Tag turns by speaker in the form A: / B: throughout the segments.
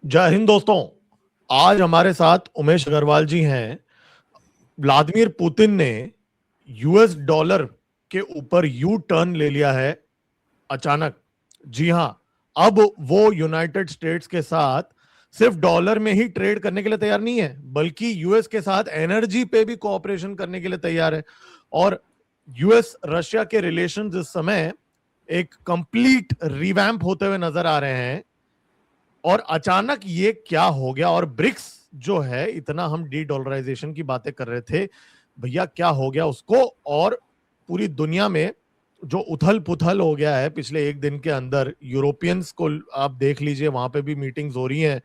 A: जय हिंद दोस्तों। आज हमारे साथ उमेश अग्रवाल जी हैं। व्लादिमीर पुतिन ने यूएस डॉलर के ऊपर यू टर्न ले लिया है अचानक। जी हां, अब वो यूनाइटेड स्टेट्स के साथ सिर्फ डॉलर में ही ट्रेड करने के लिए तैयार नहीं है, बल्कि यूएस के साथ एनर्जी पे भी कोऑपरेशन करने के लिए तैयार है। और यूएस रशिया के रिलेशंस इस समय एक कंप्लीट रिवैम्प होते हुए नजर आ रहे हैं। और अचानक ये क्या हो गया? और ब्रिक्स जो है, इतना हम डी डॉलराइजेशन की बातें कर रहे थे, भैया क्या हो गया उसको? और पूरी दुनिया में जो उथल पुथल हो गया है पिछले एक दिन के अंदर, यूरोपियंस को आप देख लीजिए, वहां पे भी मीटिंग्स हो रही हैं।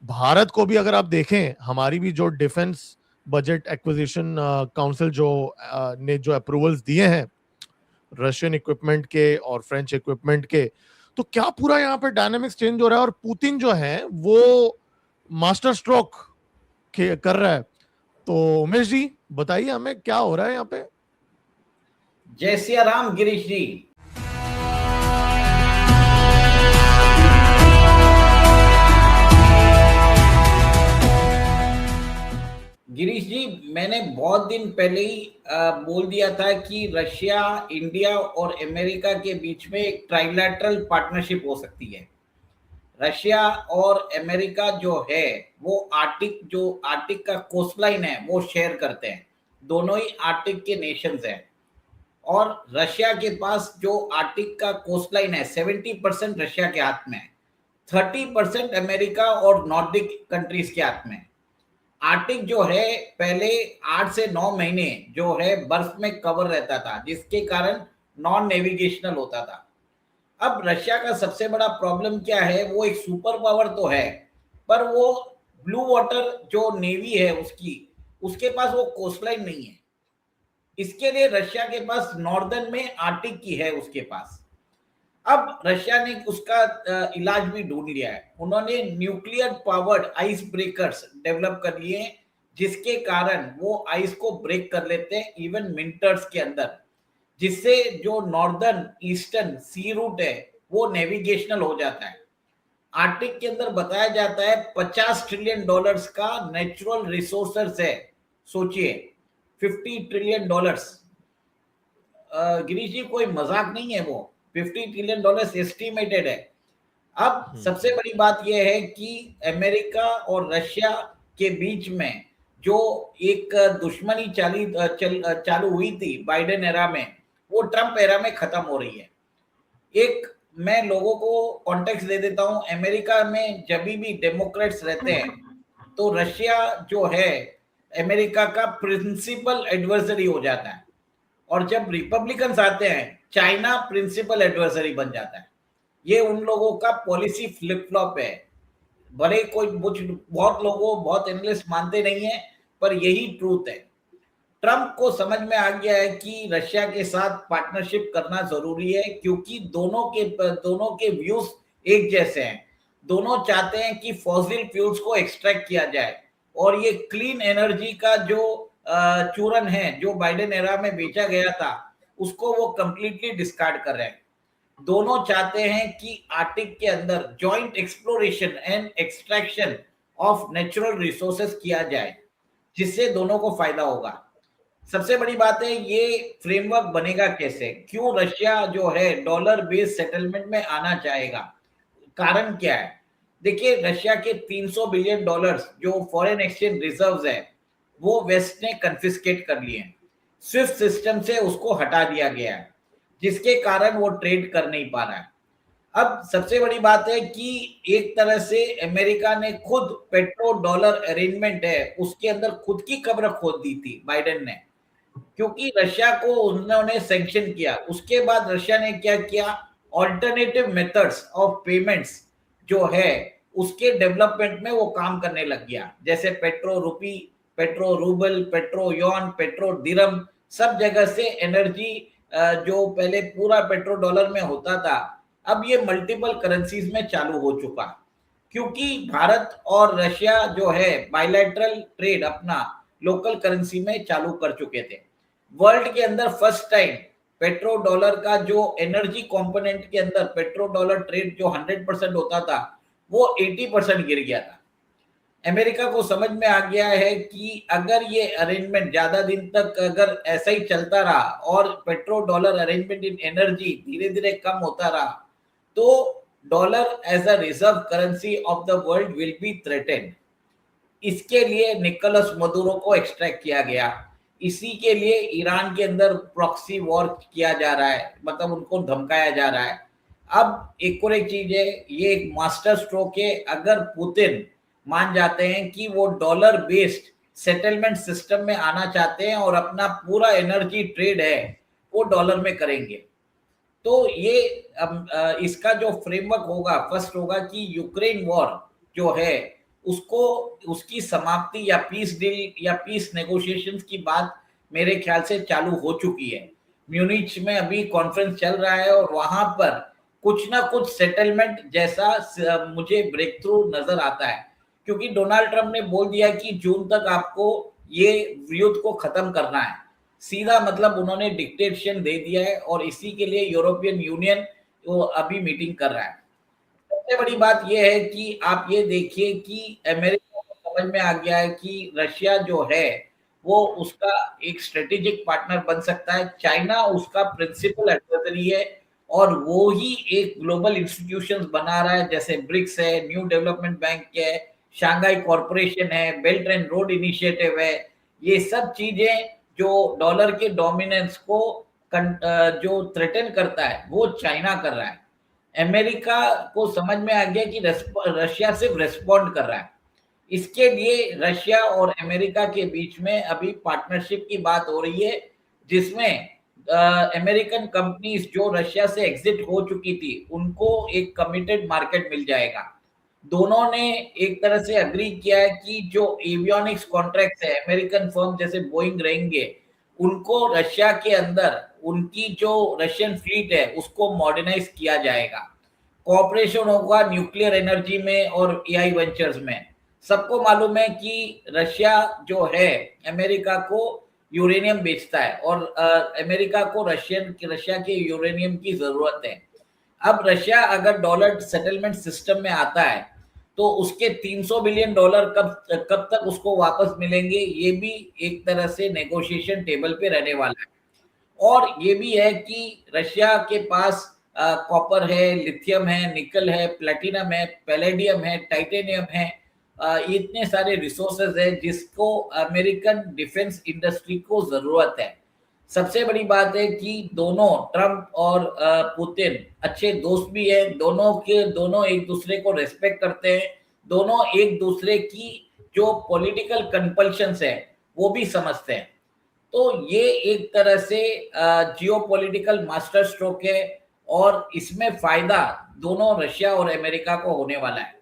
A: भारत को भी अगर आप देखें, हमारी भी जो डिफेंस बजट एक्विजिशन काउंसिल ने जो अप्रूवल्स दिए हैं रशियन इक्विपमेंट के और फ्रेंच इक्विपमेंट के, तो क्या पूरा यहाँ पे डायनामिक्स चेंज हो रहा है। और पुतिन जो है वो मास्टर स्ट्रोक कर रहा है। तो उमेश जी बताइए हमें क्या हो रहा है यहाँ पे।
B: जय सिया राम गिरीश जी। गिरीश जी, मैंने बहुत दिन पहले ही बोल दिया था कि रशिया, इंडिया और अमेरिका के बीच में एक ट्राइलैटरल पार्टनरशिप हो सकती है। रशिया और अमेरिका जो है वो आर्टिक का कोस्टलाइन है वो शेयर करते हैं। दोनों ही आर्टिक के नेशंस हैं। और रशिया के पास जो आर्टिक का कोस्टलाइन है 70% रशिया के हाथ में है, 30% अमेरिका और नॉर्डिक कंट्रीज के हाथ में है। आर्टिक जो है पहले 8 से 9 महीने जो है बर्फ में कवर रहता था, जिसके कारण नॉन नेविगेशनल होता था। अब रशिया का सबसे बड़ा प्रॉब्लम क्या है, वो एक सुपर पावर तो है, पर वो ब्लू वाटर जो नेवी है उसके पास वो कोस्टलाइन नहीं है। इसके लिए रशिया के पास नॉर्दर्न में आर्टिक की है उसके पास। अब रशिया ने उसका इलाज भी ढूंढ लिया है। उन्होंने nuclear powered ice breakers develop कर लिए हैं, जिसके कारण वो आइस को ब्रेक कर लेते हैं इवन विंटर्स के अंदर, जिससे जो नॉर्दर्न ईस्टर्न सी रूट है वो नेविगेशनल हो जाता है। आर्टिक के अंदर बताया जाता है $50 ट्रिलियन का नेचुरल रिसोर्सेस है। सोचिए, $50 ट्रिलियन। गिरीश जी, कोई मजाक नहीं है वो। $50 ट्रिलियन एस्टिमेटेड है। अब सबसे बड़ी बात यह है कि अमेरिका और रशिया के बीच में जो एक दुश्मनी चालू हुई थी बाइडेन एरा में, वो ट्रंप एरा में खत्म हो रही है। एक मैं लोगों को कॉन्टेक्स्ट दे देता हूं। अमेरिका में जब भी डेमोक्रेट्स रहते हैं तो रशिया जो है अमेरिका का प्रिंसिपल एडवर्सरी हो जाता है, और जब रिपब्लिकन्स आते हैं चाइना प्रिंसिपल एडवर्सरी बन जाता है। ये उन लोगों का पॉलिसी फ्लिप फ्लॉप है। भले कोई बहुत एनालिस्ट मानते नहीं है, पर यही ट्रूथ है। ट्रंप को समझ में आ गया है कि रशिया के साथ पार्टनरशिप करना जरूरी है, क्योंकि दोनों के व्यूज एक जैसे हैं। दोनों चाहते हैं कि फॉसिल फ्यूल्स को एक्सट्रैक्ट किया जाए, और ये क्लीन एनर्जी का जो चूरन है जो बाइडेन एरा में बेचा गया था, उसको वो कंप्लीटली डिस्कार्ड कर रहे हैं। दोनों चाहते हैं कि आर्टिक के अंदर joint exploration and extraction of natural resources किया जाए, जिससे दोनों को फायदा होगा। सबसे बड़ी बात है, ये फ्रेमवर्क बनेगा कैसे? क्यों रशिया जो है डॉलर बेस्ड सेटलमेंट में आना चाहेगा? कारण क्या है? देखिए, रशिया के $300 बिलियन जो फॉरेन एक्सचेंज रिजर्व्स है वो वेस्ट ने कन्फिस्केट कर लिए हैं। स्विफ्ट सिस्टम से उसको हटा दिया गया है, जिसके कारण वो ट्रेड कर नहीं पा रहा है। अब सबसे बड़ी बात है कि एक तरह से अमेरिका ने खुद पेट्रो डॉलर अरेंजमेंट है उसके अंदर खुद की कब्र खोद दी थी बाइडेन ने, क्योंकि रशिया को उन्होंने सैंक्शन किया। उसके बाद रशिया ने क्या किया, ऑल्टरनेटिव मेथड्स ऑफ पेमेंट्स जो है उसके डेवलपमेंट में वो काम करने लग गया। जैसे petro rupee, petro ruble, petro yuan, petro dirham, सब जगह से एनर्जी जो पहले पूरा पेट्रो डॉलर में होता था, अब ये मल्टीपल करेंसीज में चालू हो चुका, क्योंकि भारत और रशिया जो है बायलैटरल ट्रेड अपना लोकल करेंसी में चालू कर चुके थे। वर्ल्ड के अंदर फर्स्ट टाइम पेट्रो डॉलर का जो एनर्जी कंपोनेंट के अंदर पेट्रो डॉलर ट्रेड जो 100% होता था, वो 80% गिर गया था। अमेरिका को समझ में आ गया है कि अगर ये अरेंजमेंट ज्यादा दिन तक अगर ऐसा ही चलता रहा और petro dollar arrangement in energy धीरे धीरे कम होता रहा, तो dollar as a reserve currency of the world will be threatened. इसके लिए निकोलस मदुरो को एक्सट्रैक्ट किया गया। इसी के लिए ईरान के अंदर प्रॉक्सी वॉर किया जा रहा है, मतलब उनको धमकाया जा रहा है। अब एक और एक चीज है, ये एक मास्टर स्ट्रोक है। अगर पुतिन मान जाते हैं कि वो डॉलर बेस्ड सेटलमेंट सिस्टम में आना चाहते हैं और अपना पूरा एनर्जी ट्रेड है वो डॉलर में करेंगे, तो ये इसका जो फ्रेमवर्क होगा, फर्स्ट होगा कि यूक्रेन वॉर जो है उसको, उसकी समाप्ति या पीस डील या पीस नेगोशिएशंस की बात मेरे ख्याल से चालू हो चुकी है। म्यूनिच में अभी कॉन्फ्रेंस चल रहा है और वहां पर कुछ ना कुछ सेटलमेंट जैसा मुझे ब्रेक थ्रू नजर आता है, क्योंकि डोनाल्ड ट्रंप ने बोल दिया कि जून तक आपको ये युद्ध को खत्म करना है। सीधा मतलब उन्होंने डिक्टेशन दे दिया है और इसी के लिए यूरोपियन यूनियन वो अभी मीटिंग कर रहा है। सबसे बड़ी बात यह है कि आप ये देखिए कि अमेरिका को समझ में आ गया है कि रशिया जो है वो उसका एक स्ट्रेटेजिक पार्टनर बन सकता है। चाइना उसका प्रिंसिपल एडवर्सरी है और वो ही एक ग्लोबल इंस्टीट्यूशंस बना रहा है, जैसे ब्रिक्स है, न्यू डेवलपमेंट बैंक है, शंघाई कॉरपोरेशन है, बेल्ट एंड रोड इनिशिएटिव है। ये सब चीजें जो डॉलर के डोमिनेंस को जो थ्रेटन करता है वो चाइना कर रहा है। अमेरिका को समझ में आ गया कि रशिया सिर्फ रेस्पॉन्ड कर रहा है। इसके लिए रशिया और अमेरिका के बीच में अभी पार्टनरशिप की बात हो रही है, जिसमें अमेरिकन कंपनीज जो रशिया से एग्जिट हो चुकी थी उनको एक कमिटेड मार्केट मिल जाएगा। दोनों ने एक तरह से अग्री किया है कि जो एवियोनिक्स कॉन्ट्रैक्ट्स है अमेरिकन फर्म जैसे बोइंग रहेंगे, उनको रशिया के अंदर उनकी जो रशियन फ्लीट है उसको मॉडर्नाइज किया जाएगा। कॉपरेशन होगा न्यूक्लियर एनर्जी में और एआई वेंचर्स में। सबको मालूम है कि रशिया जो है अमेरिका को यूरेनियम बेचता है और अमेरिका को रशिया के यूरेनियम की जरूरत है। अब रशिया अगर डॉलर सेटलमेंट सिस्टम में आता है तो उसके 300 बिलियन डॉलर कब तक उसको वापस मिलेंगे, ये भी एक तरह से नेगोशिएशन टेबल पे रहने वाला है। और ये भी है कि रशिया के पास कॉपर है, लिथियम है, निकल है, प्लेटिनम है, पैलेडियम है, टाइटेनियम है, इतने सारे रिसोर्सेज है जिसको अमेरिकन डिफेंस इंडस्ट्री को जरूरत है। सबसे बड़ी बात है कि दोनों ट्रंप और पुतिन अच्छे दोस्त भी हैं, दोनों एक दूसरे को रेस्पेक्ट करते हैं, दोनों एक दूसरे की जो पॉलिटिकल कंपल्शंस है वो भी समझते हैं। तो ये एक तरह से जियोपॉलिटिकल मास्टर स्ट्रोक है और इसमें फायदा दोनों रशिया और अमेरिका को होने वाला है।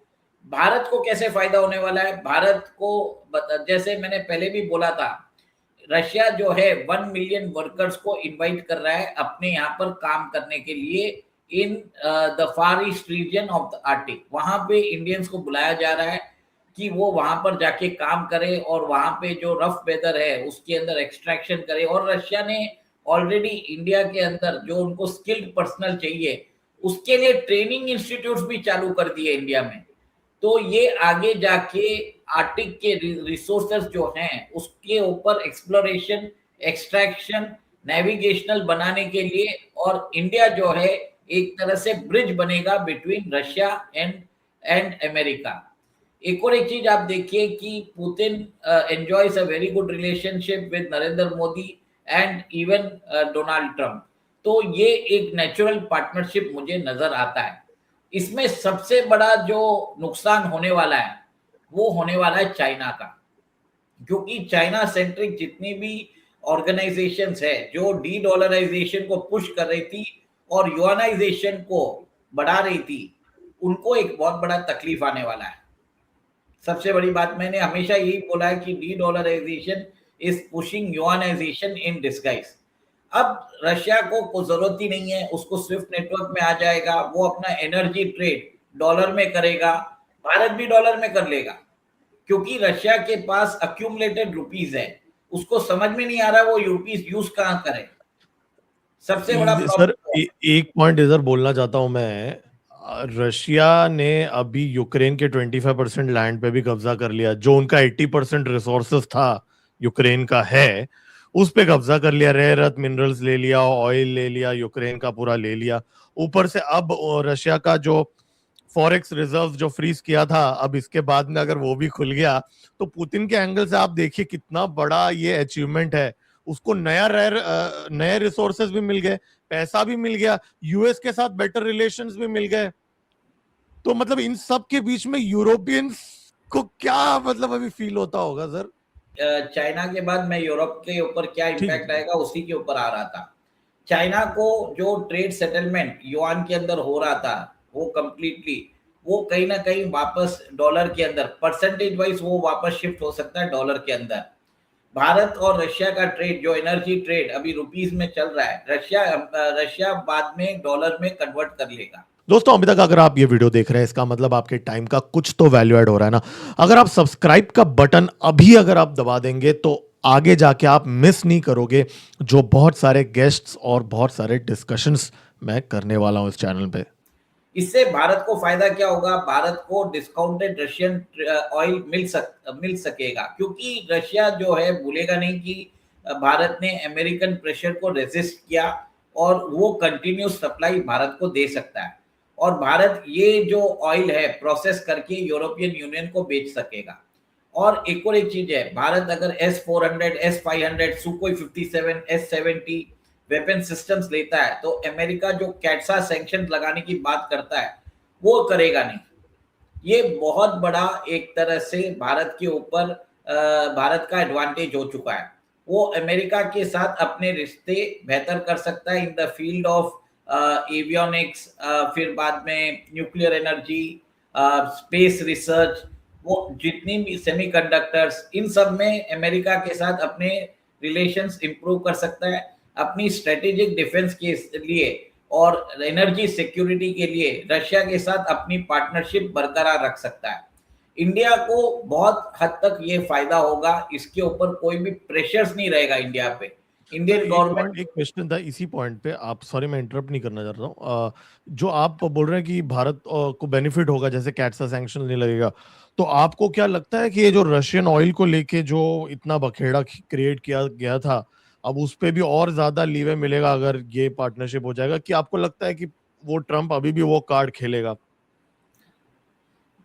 B: भारत को कैसे फायदा होने वाला है? भारत को जैसे मैंने पहले भी बोला था, रशिया जो है 1 मिलियन वर्कर्स को इनवाइट कर रहा है अपने यहाँ पर काम करने के लिए in the far east region of the Arctic. वहां पे इंडियंस को बुलाया जा रहा है कि वो वहां पर जाके काम करे और वहां पे जो रफ वेदर है उसके अंदर एक्सट्रैक्शन करे। और रशिया ने ऑलरेडी इंडिया के अंदर जो उनको स्किल्ड पर्सनल चाहिए उसके लिए ट्रेनिंग इंस्टीट्यूट भी चालू कर दिए इंडिया में। तो ये आगे जाके आर्टिक के रिसोर्सेस जो हैं उसके ऊपर एक्सप्लोरेशन, एक्सट्रैक्शन, नेविगेशनल बनाने के लिए, और इंडिया जो है एक तरह से ब्रिज बनेगा बिटवीन रशिया एंड अमेरिका। एक और एक चीज आप देखिए कि Putin enjoys a very good relationship with Narendra Modi and even Donald Trump. तो ये एक नेचुरल पार्टनरशिप मुझे नजर आता है। इसमें सबसे बड़ा जो नुकसान होने वाला है वो होने वाला है चाइना का, क्योंकि चाइना सेंट्रिक जितनी भी ऑर्गेनाइजेशंस है जो डी डॉलराइजेशन को पुश कर रही थी और युआनाइजेशन को बढ़ा रही थी, उनको एक बहुत बड़ा तकलीफ आने वाला है। सबसे बड़ी बात मैंने हमेशा यही बोला है कि de dollarisation is pushing yuanization in disguise. अब रशिया को जरूरत ही नहीं है, उसको स्विफ्ट नेटवर्क में आ जाएगा, वो अपना एनर्जी ट्रेड डॉलर में करेगा, भारत भी डॉलर में कर लेगा, क्योंकि रशिया के पास अक्यूमुलेटेड रुपीज है। उसको समझ में नहीं आ रहा वो रुपीज यूज कहां करे। सबसे बड़ा
A: सर
B: प्रॉब्लम
A: एक पॉइंट इधर बोलना चाहता हूं मैं। रशिया ने अभी यूक्रेन के 25% लैंड पे भी कब्जा कर लिया, जो उनका 80% रिसोर्सेस था यूक्रेन का है, उस पे कब्जा कर लिया। रेयर अर्थ मिनरल्स ले लिया, ऑयल ले लिया, यूक्रेन का पूरा ले लिया। ऊपर से अब रशिया का जो फॉरेक्स रिजर्व जो फ्रीज किया था, अब इसके बाद में अगर वो भी खुल गया, तो पुतिन के एंगल से आप देखिए कितना बड़ा ये अचीवमेंट है। उसको नए रिसोर्सेज भी मिल गए, पैसा भी मिल गया, यूएस के साथ बेटर रिलेशंस भी मिल गए। तो मतलब इन सब के बीच में यूरोपियंस को क्या मतलब अभी फील होता होगा सर?
B: चाइना के बाद मैं यूरोप के ऊपर क्या
A: ठीक
B: इम्पैक्ट
A: है।
B: आएगा उसी के ऊपर आ रहा था। चाइना को जो ट्रेड सेटलमेंट युआन के अंदर हो रहा था, वो कंप्लीटली वो कहीं ना कहीं वापस डॉलर के अंदर परसेंटेज वाइज वो वापस शिफ्ट हो सकता है डॉलर के अंदर। भारत और रशिया का ट्रेड, जो एनर्जी ट्रेड अभी रुपीस में चल रहा है, रशिया बाद में डॉलर में कन्वर्ट कर लेगा।
A: दोस्तों, अभी तक अगर आप ये वीडियो देख रहे हैं, इसका मतलब आपके टाइम का कुछ तो वैल्यू ऐड हो रहा है ना। अगर आप सब्सक्राइब का बटन अभी अगर आप दबा देंगे, तो आगे जाके आप मिस नहीं करोगे जो बहुत सारे गेस्ट्स और बहुत सारे डिस्कशंस मैं करने वाला हूं इस चैनल पे।
B: इससे भारत को फायदा क्या होगा? भारत को डिस्काउंटेड रशियन ऑयल मिल सकेगा, क्योंकि रशिया जो है भूलेगा नहीं कि भारत ने अमेरिकन प्रेशर को रेजिस्ट किया और वो कंटिन्यूस सप्लाई भारत को दे सकता है। और भारत ये जो ऑयल है प्रोसेस करके यूरोपियन यूनियन को बेच सकेगा। और एक चीज है, भारत अगर S-400, S-500, सुकोई 57, S-70 weapon systems लेता है, तो अमेरिका जो कैटसा सैंक्शन लगाने की बात करता है वो करेगा नहीं। ये बहुत बड़ा एक तरह से भारत के ऊपर भारत का एडवांटेज हो चुका है। वो अमेरिका के साथ अपने रिश्ते बेहतर कर सकता है in the field of avionics, फिर बाद में न्यूक्लियर एनर्जी, स्पेस रिसर्च, वो जितनी भी सेमीकंडक्टर्स, इन सब में अमेरिका के साथ अपने रिलेशंस इंप्रूव कर सकता है। अपनी स्ट्रेटेजिक डिफेंस के लिए और एनर्जी सिक्योरिटी के लिए रशिया के साथ अपनी पार्टनरशिप बरकरार रख सकता है। इंडिया को बहुत हद तक ये फायदा होगा, इसके ऊपर कोई भी प्रेशर्स नहीं रहेगा इंडिया पे।
A: सर,
B: इंडियन गवर्नमेंट
A: एक क्वेश्चन था इसी पॉइंट पे, आप सॉरी मैं इंटरप्ट नहीं करना चाह रहा हूँ। जो आप बोल रहे हैं कि भारत को बेनिफिट होगा जैसे कैट्सा सैंक्शन नहीं लगेगा, तो आपको क्या लगता है कि ये जो रशियन ऑयल को लेके जो इतना बखेड़ा क्रिएट किया गया था, अब उस पे भी और ज्यादा लीवे मिलेगा अगर ये पार्टनरशिप हो जाएगा, कि आपको लगता है कि वो ट्रम्प अभी भी वो कार्ड खेलेगा?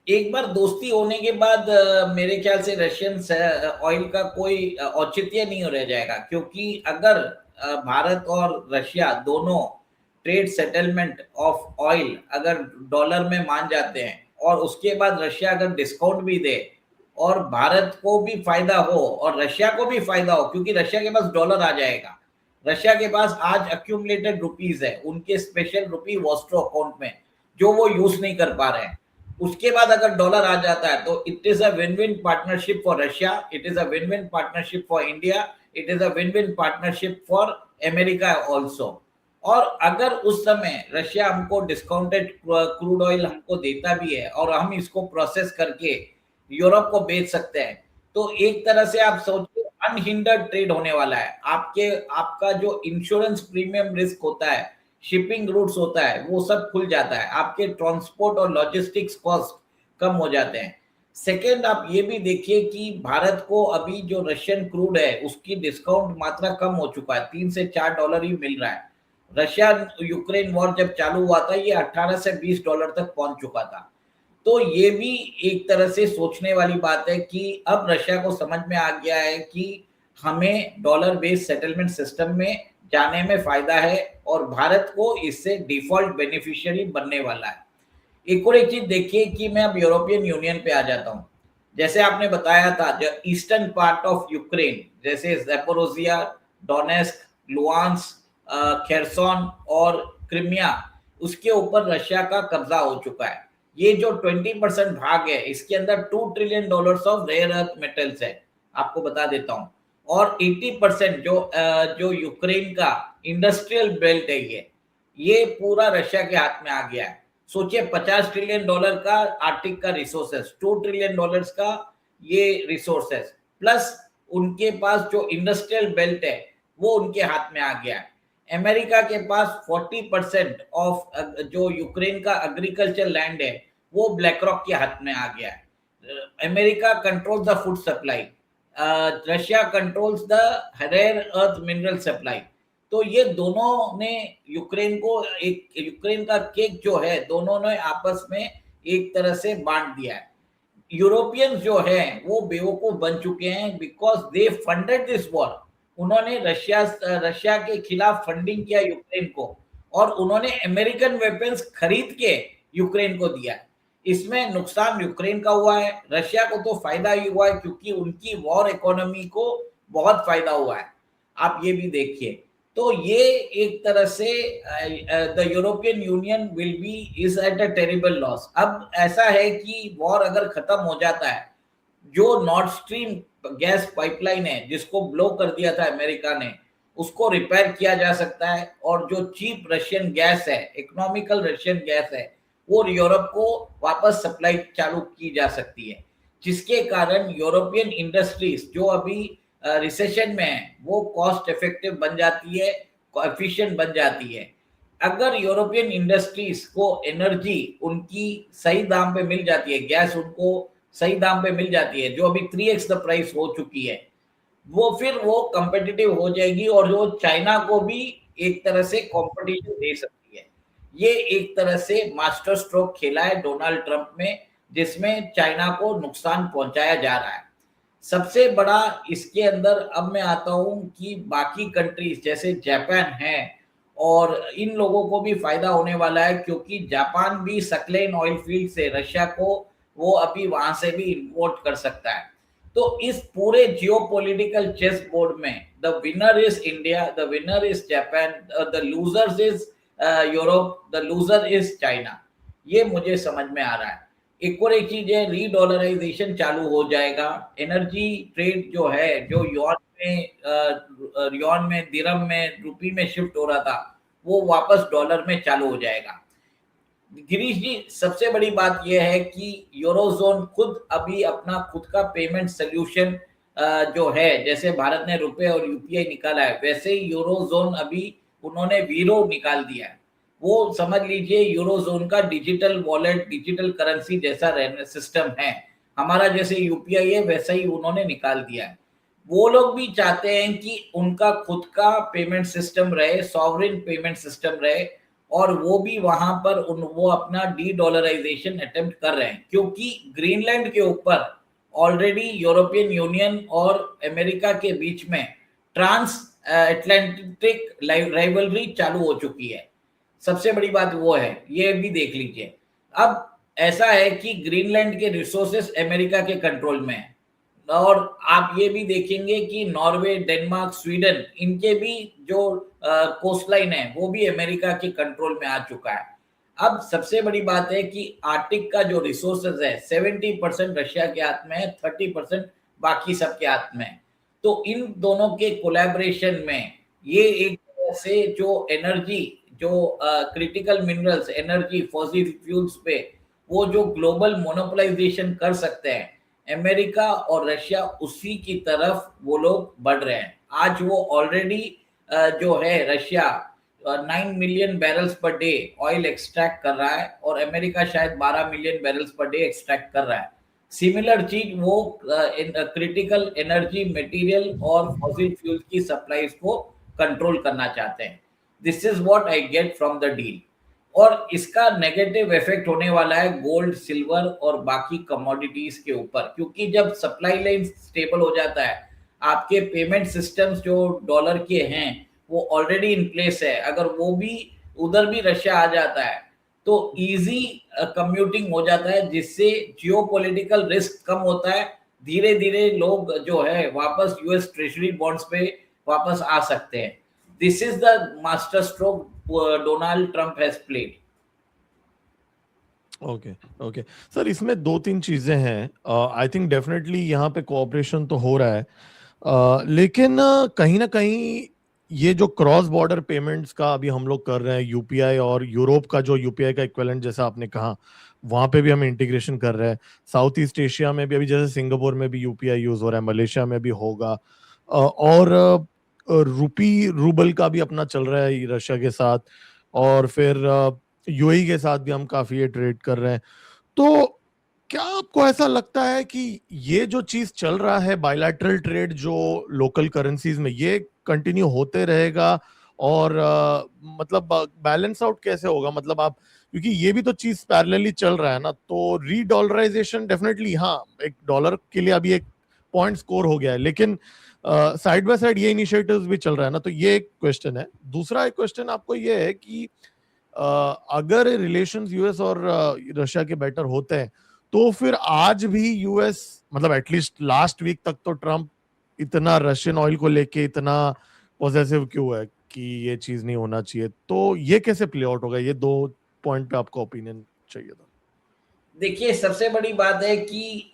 B: एक बार दोस्ती होने के बाद मेरे ख्याल से रशियन ऑयल का कोई औचित्य नहीं रह जाएगा, क्योंकि अगर भारत और रशिया दोनों ट्रेड सेटलमेंट ऑफ ऑयल अगर डॉलर में मान जाते हैं और उसके बाद रशिया अगर डिस्काउंट भी दे और भारत को भी फायदा हो और रशिया को भी फायदा हो, क्योंकि रशिया के पास डॉलर आ जाएगा। रशिया के पास आज अक्यूमुलेटेड रुपीज है उनके स्पेशल रुपी वॉस्ट्रो अकाउंट में, जो वो यूज नहीं कर पा रहे हैं। उसके बाद अगर डॉलर आ जाता है तो it is a win win partnership for Russia, it is a win win partnership for India, it is a win win partnership for America also. और अगर उस समय रशिया हमको डिस्काउंटेड क्रूड ऑयल हमको देता भी है और हम इसको प्रोसेस करके यूरोप को बेच सकते हैं, तो एक तरह से आप सोचिए अनहिंडर्ड ट्रेड होने वाला है। आपका जो इंश्योरेंस प्रीमियम रिस्क होता है, शिपिंग रूट्स होता है, वो सब खुल जाता है, आपके ट्रांसपोर्ट और लॉजिस्टिक्स कॉस्ट कम हो जाते हैं। सेकेंड, आप ये भी देखिए कि भारत को अभी जो रशियन क्रूड है उसकी डिस्काउंट मात्रा कम हो चुका है, $3 से $4 ही मिल रहा है। रशिया यूक्रेन वॉर जब चालू हुआ था ये $18 से $20 तक पहुंच चुका था। तो ये भी एक तरह से सोचने वाली बात है कि अब रशिया को समझ में आ गया है कि हमें डॉलर बेस्ड सेटलमेंट सिस्टम में जाने में फायदा है और भारत को इससे डिफॉल्ट बेनिफिशियरी बनने वाला है। एक और एक चीज देखिए कि मैं अब यूरोपियन यूनियन पे आ जाता हूँ। जैसे आपने बताया था, जो ईस्टर्न पार्ट ऑफ यूक्रेन जैसे ज़ैपोरोजिया, डोनेस्क, लुहांस्क, खेरसोन और क्रिमिया, उसके ऊपर रशिया का कब्जा हो चुका है। ये जो 20% भाग है इसके अंदर $2 trillion of rare earth metals है, आपको बता देता हूँ। और 80% जो यूक्रेन का इंडस्ट्रियल बेल्ट है, ये पूरा रशिया के हाथ में आ गया है। सोचिए $50 ट्रिलियन का आर्टिक का रिसोर्सेस, $2 ट्रिलियन का ये रिसोर्सेस, प्लस उनके पास जो इंडस्ट्रियल बेल्ट है वो उनके हाथ में आ गया है। अमेरिका के पास 40% ऑफ जो यूक्रेन का एग्रीकल्चर लैंड है वो ब्लैक रॉक के हाथ में आ गया है। America control the food supply, Russia controls the rare earth mineral supply. तो ये दोनों ने यूक्रेन को, एक यूक्रेन का केक जो है दोनों ने आपस में एक तरह से बांट दिया है। यूरोपियंस जो है वो बेवकूफ बन चुके हैं because they funded this war. उन्होंने रशिया के खिलाफ फंडिंग किया यूक्रेन को, और उन्होंने अमेरिकन वेपन्स खरीद के यूक्रेन को दिया। इसमें नुकसान यूक्रेन का हुआ है, रशिया को तो फायदा ही हुआ है क्योंकि उनकी वॉर इकोनॉमी को बहुत फायदा हुआ है। आप ये भी देखिए। तो ये एक तरह से the European union will be is at a terrible loss. अब ऐसा है कि वॉर अगर खत्म हो जाता है, जो नॉर्थ स्ट्रीम गैस पाइपलाइन है जिसको ब्लो कर दिया था अमेरिका ने, उसको रिपेयर किया जा सकता है, और जो चीप रशियन गैस है, इकोनॉमिकल रशियन गैस है, वो यूरोप को वापस सप्लाई चालू की जा सकती है, जिसके कारण यूरोपियन इंडस्ट्रीज जो अभी रिसेशन में है वो कॉस्ट इफेक्टिव बन जाती है, एफिशिएंट बन जाती है। अगर यूरोपियन इंडस्ट्रीज को एनर्जी उनकी सही दाम पे मिल जाती है, गैस उनको सही दाम पे मिल जाती है, जो अभी 3x द प्राइस हो चुकी है, वो फिर वो कंपेटिटिव हो जाएगी और वो चाइना को भी एक तरह से कंपटीशन दे सकती है। ये एक तरह से मास्टर स्ट्रोक खेला है डोनाल्ड ट्रंप में, जिसमें चाइना को नुकसान पहुंचाया जा रहा है। सबसे बड़ा इसके अंदर अब मैं आता हूं कि बाकी कंट्रीज जैसे जापान है, और इन लोगों को भी फायदा होने वाला है क्योंकि जापान भी सकलेन ऑयल फील्ड से रशिया को वो अभी वहां से भी इंपोर्ट कर सकता है। तो इस पूरे जियोपॉलिटिकल चेस बोर्ड में the winner is India, the winner is Japan, the losers is Europe, the loser is China. ये मुझे समझ में आ रहा है। एक और एक चीज है, रीडॉलराइजेशन चालू हो जाएगा। एनर्जी ट्रेड जो है, जो युआन में दिरहम में रुपी में शिफ्ट हो रहा था, वो वापस डॉलर में चालू हो जाएगा। गिरीश जी, सबसे बड़ी बात यह है कि यूरोजोन खुद अभी अपना खुद का पेमेंट सोल्यूशन जो है, जैसे भारत ने रुपए और यूपीआई निकाला है, वैसे ही यूरोजोन अभी उन्होंने वीरो निकाल दिया है। वो समझ लीजिए यूरोजोन का डिजिटल वॉलेट, डिजिटल करेंसी जैसा सिस्टम है। हमारा जैसे यूपीआई है वैसा ही उन्होंने निकाल दिया है। वो लोग भी चाहते हैं कि उनका खुद का पेमेंट सिस्टम रहे, सॉवरेन पेमेंट सिस्टम रहे, और वो भी वहां पर वो अपना डी डॉलराइजेशन अटेम्प्ट कर रहे हैं, क्योंकि ग्रीनलैंड के ऊपर ऑलरेडी यूरोपियन यूनियन और अमेरिका के बीच में ट्रांस अटलांटिक राइवलरी चालू हो चुकी है। सबसे बड़ी बात वो है, ये भी देख लीजिए। अब ऐसा है कि ग्रीनलैंड के रिसोर्सेस अमेरिका के कंट्रोल में है, और आप ये भी देखेंगे कि नॉर्वे, डेनमार्क, स्वीडन, इनके भी जो कोस्टलाइन है वो भी अमेरिका के कंट्रोल में आ चुका है। अब सबसे बड़ी बात है कि आर्टिक का जो रिसोर्सेज है 70% रशिया के हाथ में है, 30% बाकी सबके हाथ में है। तो इन दोनों के कोलैबोरेशन में ये एक तरह से जो एनर्जी, जो critical minerals, energy, fossil fuels पे वो जो ग्लोबल मोनोपोलाइजेशन कर सकते हैं, अमेरिका और रशिया उसी की तरफ वो लोग बढ़ रहे हैं। आज वो ऑलरेडी जो है Russia 9 million barrels per day oil extract कर रहा है, और अमेरिका शायद 12 million barrels per day extract कर रहा है। सिमिलर चीज वो क्रिटिकल एनर्जी, मटेरियल और फॉसिल फ्यूल की सप्लाईज को कंट्रोल करना चाहते हैं। This is what I get from the deal. और इसका नेगेटिव इफेक्ट होने वाला है गोल्ड, सिल्वर और बाकी कमोडिटीज के ऊपर, क्योंकि जब सप्लाई लाइन स्टेबल हो जाता है, आपके पेमेंट सिस्टम्स जो डॉलर के हैं वो ऑलरेडी इन प्लेस है, अगर वो भी उधर भी रशिया आ जाता है तो इजी कम्यूटिंग हो जाता है, जिससे जियोपॉलिटिकल रिस्क कम होता है। धीरे धीरे लोग जो है वापस यूएस ट्रेजरी बॉन्ड्स पे वापस आ सकते हैं। This is the master stroke Donald Trump has played.
A: Okay okay sir, इसमें 2-3 चीजें हैं। आई थिंक डेफिनेटली यहाँ पे कोऑपरेशन तो हो रहा है, लेकिन कहीं ना कहीं ये जो क्रॉस बॉर्डर पेमेंट्स का अभी हम लोग कर रहे हैं, यूपीआई और यूरोप का जो यूपीआई का इक्विवेलेंट जैसा आपने कहा, वहां पे भी हम इंटीग्रेशन कर रहे हैं। साउथ ईस्ट एशिया में भी अभी जैसे सिंगापुर में भी यूपीआई यूज हो रहा है, मलेशिया में भी होगा, और रूबल का भी अपना चल रहा है रशिया के साथ, और फिर यूएई के साथ भी हम काफी ये ट्रेड कर रहे हैं। तो क्या आपको ऐसा लगता है कि ये जो चीज चल रहा है बायलैटरल ट्रेड जो लोकल करेंसीज में, ये कंटिन्यू होते रहेगा? और मतलब बैलेंस आउट कैसे होगा? मतलब आप, क्योंकि ये भी तो चीज पैरेलली चल रहा है ना, तो रीडॉलराइजेशन डेफिनेटली, हाँ, एक डॉलर के लिए अभी एक पॉइंट स्कोर हो गया है, लेकिन साइड बाय साइड ये इनिशिएटिव्स भी चल रहा है ना, तो ये एक क्वेश्चन है। दूसरा एक क्वेश्चन आपको ये है कि अगर रिलेशंस यूएस और रशिया के बेटर होते हैं, तो फिर आज भी यूएस, मतलब एटलीस्ट लास्ट वीक तक तो ट्रम्प इतना रशियन ऑयल को लेके इतना पॉजिटिव क्यों है कि ये चीज नहीं होना चाहिए? तो ये कैसे प्ले आउट होगा? ये दो पॉइंट पे आपका ओपिनियन चाहिए था।
B: देखिए, सबसे बड़ी बात है कि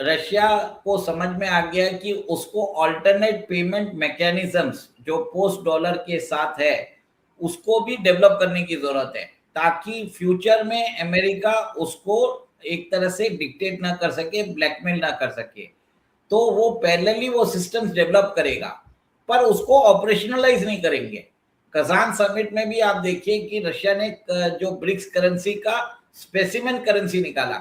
B: रशिया को समझ में आ गया कि उसको अल्टरनेट पेमेंट मैकेनिज्म्स जो पोस्ट डॉलर के साथ है उसको भी डेवलप करने की जरूरत है, ताकि फ्यूचर में अमेरिका उसको एक तरह से डिक्टेट ना कर सके, ब्लैकमेल ना कर सके। तो वो पैरेलली वो सिस्टम्स डेवलप करेगा, पर उसको ऑपरेशनलाइज नहीं करेंगे। कजान समिट में भी आप देखिए कि रशिया ने जो ब्रिक्स करेंसी का स्पेसिमेन करेंसी निकाला,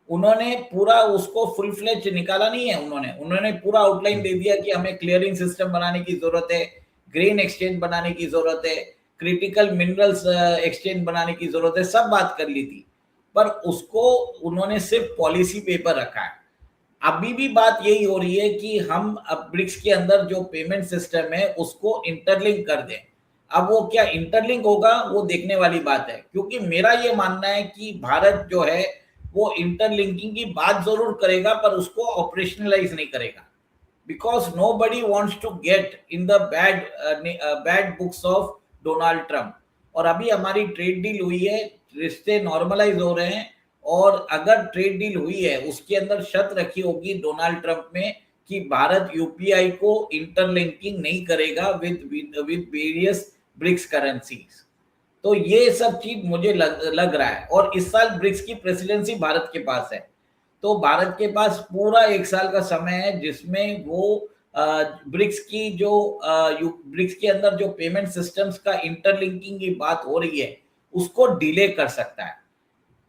B: उन्होंने पूरा उसको फुल फ्लेज निकाला नहीं है, उन्होंने पूरा आउटलाइन दे दिया कि हमें क्लियरिंग सिस्टम बनाने की जरूरत है, ग्रेन एक्सचेंज बनाने की जरूरत है, क्रिटिकल मिनरल्स एक्सचेंज बनाने की जरूरत है, सब बात कर ली थी, पर उसको उन्होंने सिर्फ पॉलिसी पेपर रखा है। अभी भी बात यही हो रही है कि हम अब ब्रिक्स के अंदर जो पेमेंट सिस्टम है उसको इंटरलिंक कर दें। अब वो क्या इंटरलिंक होगा वो देखने वाली बात है, क्योंकि मेरा ये मानना है कि भारत जो है वो इंटरलिंकिंग की बात जरूर करेगा, पर उसको ऑपरेशनलाइज नहीं करेगा, because nobody wants to get in the bad books of Donald Trump. और अभी हमारी ट्रेड डील हुई है, रिश्ते नॉर्मलाइज हो रहे हैं, और अगर ट्रेड डील हुई है उसके अंदर शर्त रखी होगी डोनाल्ड ट्रंप में कि भारत यूपीआई को इंटरलिंकिंग नहीं करेगा विद वेरियस ब्रिक्स करेंसीज। तो ये सब चीज मुझे लग रहा है, और इस साल ब्रिक्स की प्रेसिडेंसी भारत के पास है, तो भारत के पास पूरा एक साल का समय है जिसमें वो ब्रिक्स की जो ब्रिक्स के अंदर जो पेमेंट सिस्टम्स का इंटरलिंकिंग की बात हो रही है उसको डिले कर सकता है।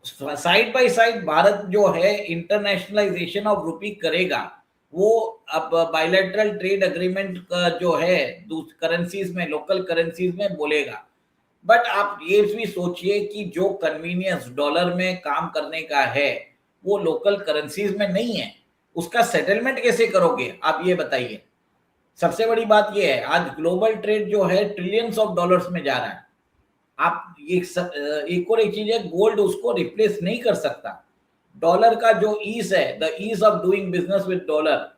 B: साइड बाय साइड भारत जो है इंटरनेशनलाइजेशन ऑफ रुपी करेगा, वो अब बायलैटरल ट्रेड एग्रीमेंट जो है करेंसीज में, लोकल करेंसीज में बोलेगा। बट आप ये भी सोचिए कि जो कन्वीनियंस डॉलर में काम करने का है वो लोकल करेंसीज में नहीं है, उसका सेटलमेंट कैसे करोगे आप, ये बताइए। सबसे बड़ी बात ये है, आज ग्लोबल ट्रेड जो है ट्रिलियंस ऑफ डॉलर्स में जा रहा है। आप एक और एक चीज है, गोल्ड उसको रिप्लेस नहीं कर सकता। डॉलर का जो ईज है, the ease of doing business with dollar,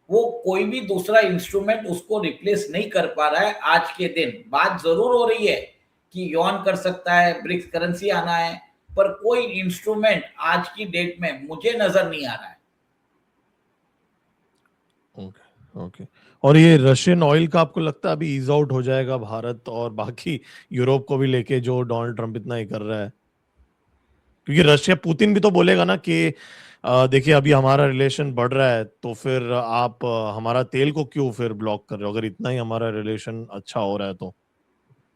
B: वो कोई भी दूसरा इंस्ट्रूमेंट उसको रिप्लेस नहीं कर पा रहा है आज के दिन। बात जरूर हो रही है कि यॉन कर सकता है, ब्रिक्स करेंसी आना है, पर कोई इंस्ट्रूमेंट आज की डेट में मुझे नजर नहीं आ रहा है।
A: Okay, okay. और ये रशियन ऑयल का आपको लगता है अभी ईज आउट हो जाएगा भारत और बाकी यूरोप को भी लेके, जो डोनाल्ड ट्रंप इतना ही कर रहा है? क्योंकि रशिया, पुतिन भी तो बोलेगा ना कि देखिए अभी हमारा रिलेशन बढ़ रहा है, तो फिर आप हमारा तेल को क्यों फिर ब्लॉक कर रहे हो, अगर इतना ही हमारा रिलेशन अच्छा हो रहा है तो?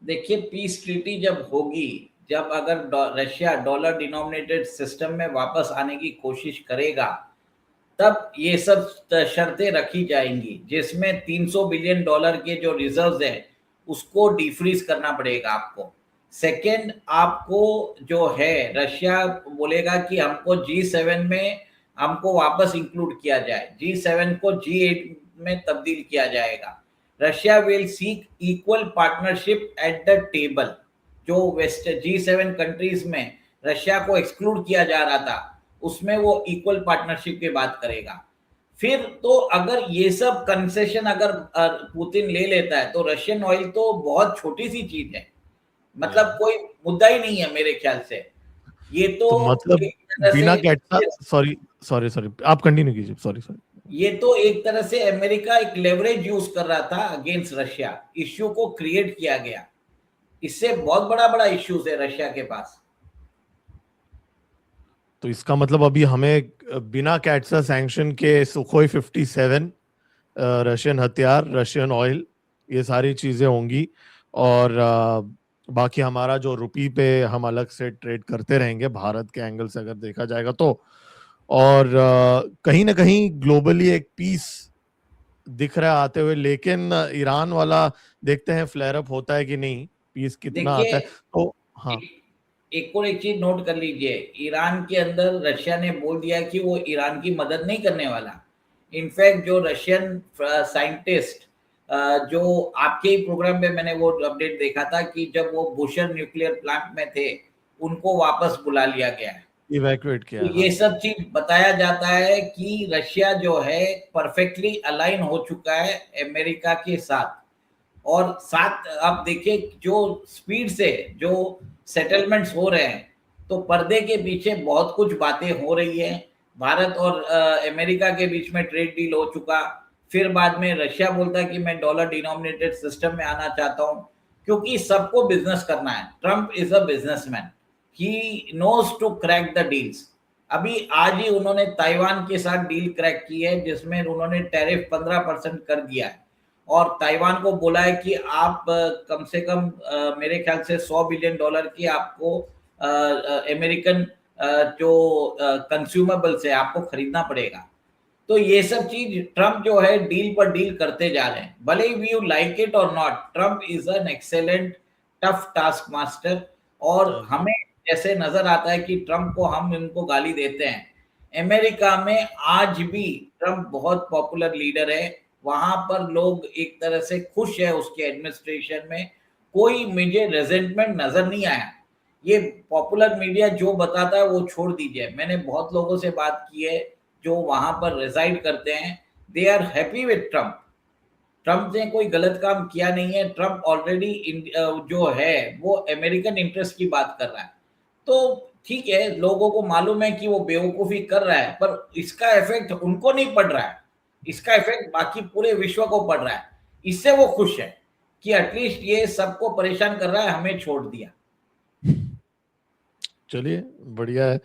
B: देखिए, पीस ट्रीटी जब होगी, जब अगर रशिया डॉलर डिनोमिनेटेड सिस्टम में वापस आने की कोशिश करेगा, तब ये सब शर्तें रखी जाएंगी, जिसमें 300 बिलियन डॉलर के जो रिजर्व्स है उसको डिफ्रीज करना पड़ेगा आपको। सेकेंड, आपको जो है रशिया बोलेगा कि हमको G7 में हमको वापस इंक्लूड किया जाए, G7 को G8 में तब्दील किया जाएगा। Russia will seek equal partnership at the table. जो वेस्ट G7 कंट्रीज में रशिया को एक्सक्लूड किया जा रहा था, उसमें वो इक्वल पार्टनरशिप की बात करेगा। फिर तो अगर ये सब कंसेशन अगर पुतिन ले लेता है, तो रशियन ऑयल तो बहुत छोटी सी चीज है, मतलब कोई मुद्दा ही नहीं है मेरे ख्याल से। ये तो
A: मतलब
B: एक तरह
A: बिना कैटसा,
B: से
A: सॉरी सॉरी सॉरी, आप कंटिन्यू कीजिए, सॉरी सॉरी।
B: ये तो एक तरह से अमेरिका एक लेवरेज यूज कर रहा था अगेंस्ट रशिया, इश्यू को क्रिएट किया गया। इससे बहुत बड़ा बड़ा इश्यूज है रशिया के पास।
A: तो इसका मतलब अभी हमें बिना कैटसा सैंक्शन के सुखोई 57 रशियन हथियार, रशियन ऑयल ये सारी चीजें होंगी। और बाकी हमारा जो रुपी पे हम अलग से ट्रेड करते रहेंगे भारत के एंगल से अगर देखा जाएगा तो। और कहीं ना कहीं ग्लोबली एक पीस दिख रहा है आते हुए, लेकिन ईरान वाला देखते हैं फ्लेयर अप होता है कि नहीं, पीस कितना
B: देखिए,
A: आता है तो। हाँ।
B: एक एक और एक चीज नोट कर लीजिए, ईरान के अंदर रशिया ने बोल दिया कि वो ईरान की मदद नहीं करने वाला। इनफैक्ट जो रशियन साइंटिस्ट, जो आपके ही प्रोग्राम में मैंने वो अपडेट देखा था कि जब वो बुशर न्यूक्लियर प्लांट में थे, उनको वापस बुला लिया गया है।
A: इवैक्यूएट
B: तो
A: किया,
B: ये
A: हाँ।
B: सब चीज बताया जाता है कि रशिया जो है परफेक्टली अलाइन हो चुका है अमेरिका के साथ। और साथ आप देखिए जो स्पीड से जो सेटलमेंट्स हो रहे हैं, तो पर्दे के पीछे बहुत कुछ बातें हो रही है। भारत और अमेरिका के बीच में ट्रेड डील हो चुका, फिर बाद में रशिया बोलता है कि मैं डॉलर डिनोमिनेटेड सिस्टम में आना चाहता हूं, क्योंकि सबको बिजनेस करना है। Trump is a businessman, he knows to crack the deals. अभी आज ही उन्होंने ताइवान के साथ डील क्रैक की है, जिसमें उन्होंने टैरिफ 15% कर दिया है, और ताइवान को बोला है कि आप कम से कम मेरे ख्याल से $100 बिलियन की आपको अमेरिकन जो कंज्यूमेबल्स है आपको खरीदना पड़ेगा। तो ये सब चीज ट्रम्प जो है डील पर डील करते जा रहे हैं, भले ही यू लाइक इट और not. Trump is an excellent tough task master. और
A: चलिए।
B: हमें जैसे नजर आता है कि ट्रम्प को हम इनको गाली देते हैं, अमेरिका में आज भी ट्रम्प बहुत पॉपुलर लीडर है। वहां पर लोग एक तरह से खुश है उसके एडमिनिस्ट्रेशन में, कोई मुझे रेजेंटमेंट नजर नहीं आया। ये पॉपुलर मीडिया जो बताता है वो छोड़ दीजिए, मैंने बहुत लोगों से बात की है जो वहां पर रिजाइड करते हैं, they are happy with Trump. Trump ने कोई गलत काम किया नहीं है। ट्रम्प ऑलरेडी जो है वो अमेरिकन इंटरेस्ट की बात कर रहा है। तो ठीक है, लोगों को मालूम है कि वो बेवकूफी कर रहा है, पर इसका इफेक्ट उनको नहीं पड़ रहा है, इसका इफेक्ट बाकी पूरे विश्व को पड़ रहा है। इससे वो खुश है कि एटलीस्ट ये सबको परेशान कर रहा है, हमें छोड़ दिया।
A: चलिए, बढ़िया है।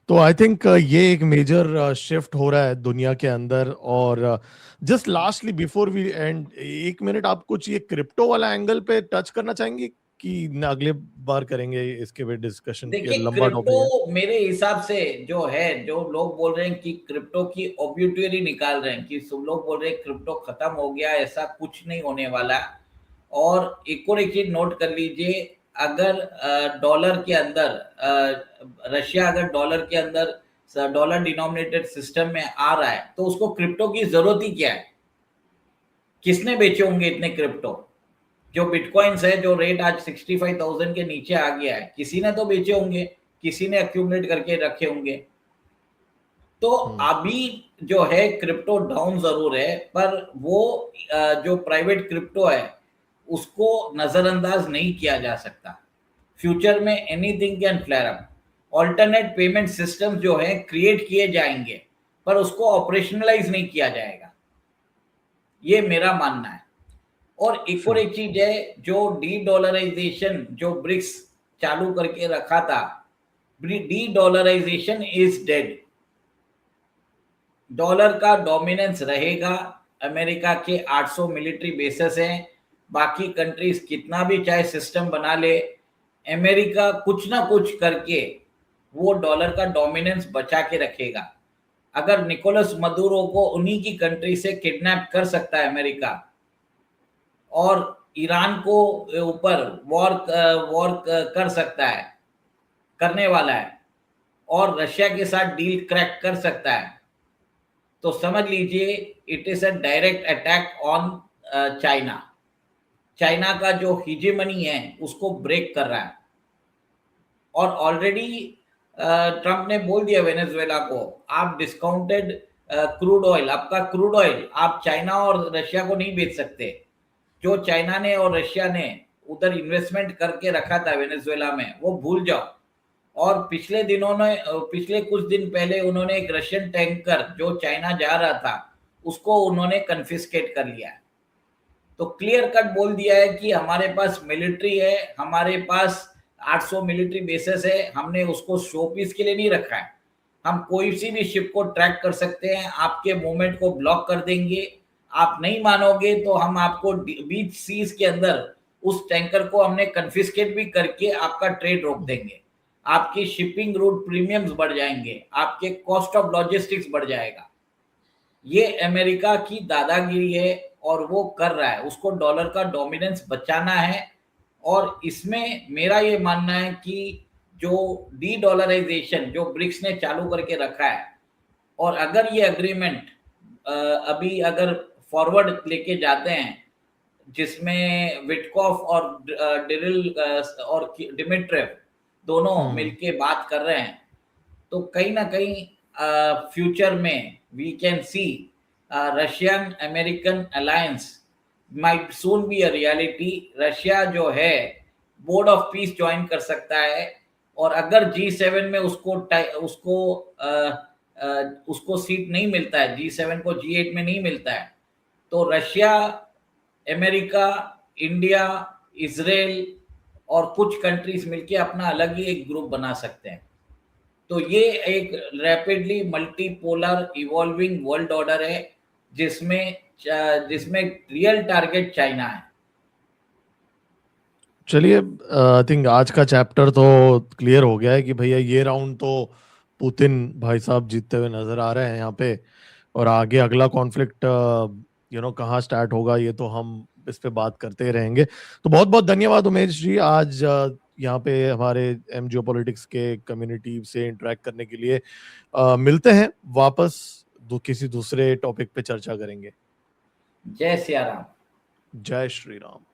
A: तो आई थिंक ये एक मेजर शिफ्ट हो रहा है दुनिया के अंदर। और just lastly before we end, 1 minute आप कुछ ये क्रिप्टो वाला एंगल पे टच करना चाहेंगे कि न अगले बार करेंगे इसके पे डिस्कशन, के
B: देखिए,
A: लंबा टॉपिक है।
B: क्रिप्टो मेरे हिसाब से जो है, जो लोग बोल रहे हैं कि क्रिप्टो की ऑब्यूटरी निकाल रहे हैं, कि सब लोग बोल रहे हैं क्रिप्टो खत्म हो गया, ऐसा कुछ नहीं होने वाला। और एक चीज नोट कर लीजिए, अगर डॉलर के अंदर रशिया अगर डॉलर के अंदर डॉलर डिनोमिनेटेड सिस्टम में आ रहा है, तो उसको क्रिप्टो की जरूरत ही क्या है? किसने बेचे होंगे इतने क्रिप्टो? जो बिटकॉइंस है, जो रेट आज 65,000 के नीचे आ गया है, किसी ने तो बेचे होंगे, किसी ने अक्यूमुलेट करके रखे होंगे। तो
A: हम्म।
B: अभी जो है क्रिप्टो डाउन जरूर है, पर वो जो प्राइवेट क्रिप्टो है उसको नजरअंदाज नहीं किया जा सकता। फ्यूचर में anything can flare up. Alternate payment system जो है क्रिएट किए जाएंगे, पर उसको ऑपरेशनलाइज नहीं किया जाएगा, ये मेरा मानना है। और
A: Sure.
B: एक चीज है, जो डी डॉलराइजेशन जो ब्रिक्स चालू करके रखा था, D dollarisation is dead. Dollar का डोमिनेंस रहेगा। अमेरिका के 800 मिलिट्री बेसेस हैं, बाकी कंट्रीज कितना भी चाहे सिस्टम बना ले, अमेरिका कुछ ना कुछ करके वो डॉलर का डोमिनेंस बचा के रखेगा। अगर निकोलस मदुरो को उन्हीं की कंट्री से किडनैप कर सकता है अमेरिका, और ईरान को ऊपर वॉर कर सकता है, करने वाला है, और रशिया के साथ डील क्रैक कर सकता है, तो समझ लीजिए it is a direct attack on China. China का जो हिजेमनी है उसको ब्रेक कर रहा है। और ऑलरेडी ट्रम्प ने बोल दिया वेनेजुएला को, आप डिस्काउंटेड क्रूड ऑयल, आपका क्रूड ऑयल आप चाइना और रशिया को नहीं बेच सकते। जो चाइना ने और रशिया ने उधर इन्वेस्टमेंट करके रखा था वेनेजुएला में, वो भूल जाओ। और पिछले कुछ दिन पहले उन्होंने एक रशियन टैंकर जो चाइना जा रहा था उसको उन्होंने कन्फिस्केट कर लिया। तो क्लियर कट बोल दिया है कि हमारे पास मिलिट्री है, हमारे पास 800 मिलिट्री बेसेस है, हमने उसको शो पीस के लिए नहीं रखा है। हम कोई सी भी शिप को ट्रैक कर सकते हैं, आपके मूवमेंट को ब्लॉक कर देंगे, आप नहीं मानोगे तो हम आपको बीच सीज के अंदर उस टैंकर को हमने कन्फिस्केट भी करके आपका ट्रेड रोक देंगे, आपकी शिपिंग रूट प्रीमियम्स बढ़ जाएंगे, आपके कॉस्ट ऑफ लॉजिस्टिक्स बढ़ जाएगा। ये अमेरिका की दादागिरी है और वो कर रहा है, उसको डॉलर का डोमिनेंस बचाना है। और इसमें मेरा ये मानना है कि जो डी डॉलराइजेशन जो ब्रिक्स ने चालू करके रखा है, और अगर ये एग्रीमेंट अभी अगर फॉरवर्ड लेके जाते हैं जिसमें विटकॉफ और डिरिल और डिमिट्रेव दोनों मिलके बात कर रहे हैं, तो कहीं ना कहीं फ्यूचर में we can see Russian American alliance might soon be a reality. Russia जो है बोर्ड ऑफ पीस ज्वाइन कर सकता है, और अगर G7 में उसको सीट नहीं मिलता है, G7 को G8 में नहीं मिलता है, तो रशिया, अमेरिका, इंडिया, इजराइल और कुछ कंट्रीज मिलके अपना अलग ही एक ग्रुप बना सकते हैं। तो ये एक rapidly multipolar evolving world order है जिसमें जिसमें रियल टारगेट चाइना है।
A: चलिए, आई थिंक आज का चैप्टर तो क्लियर हो गया है कि भैया ये राउंड तो पुतिन भाई साहब जीतते हुए नजर आ रहे हैं यहाँ पे, और आगे अगला कॉन्फ्लिक्ट कहाँ स्टार्ट होगा ये तो हम इस पे बात करते ही रहेंगे। तो बहुत बहुत धन्यवाद उमेश जी, आज यहाँ पे हमारे एम जियोपॉलिटिक्स के कम्युनिटी से इंटरेक्ट करने के लिए। मिलते हैं वापस किसी दूसरे टॉपिक पे चर्चा करेंगे।
B: जय सिया राम।
A: जय श्री राम।